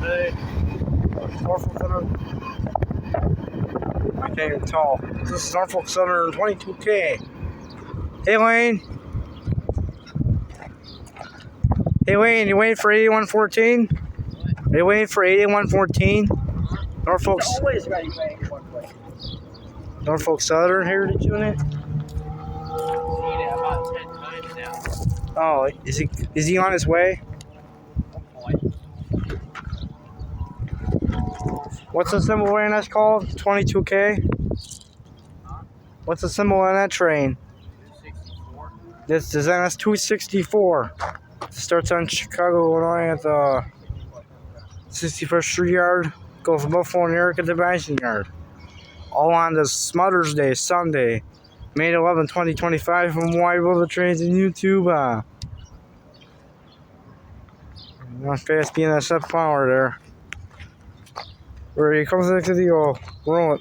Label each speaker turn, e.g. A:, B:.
A: today. Norfolk Southern. I can't even tell. This is Norfolk Southern 22K. Hey Wayne. Hey Wayne, you waiting for 8114? Are you waiting for 8114? Norfolk.
B: Always ready for 8114.
A: Norfolk Southern Heritage Unit.
B: Seen it about 10 times now.
A: Oh, is he on his way? What's the symbol train that's called? 22K? What's the symbol on that train?
B: 264.
A: This is NS 264. It starts on Chicago, Illinois at the 61st Street Yard. Go from Buffalo, New York at the Bison Yard. All on this Mother's Day, Sunday, May 11, 2025 from Wide World Trains and YouTube. Fast bnsf power there. Where he comes next to the roll it.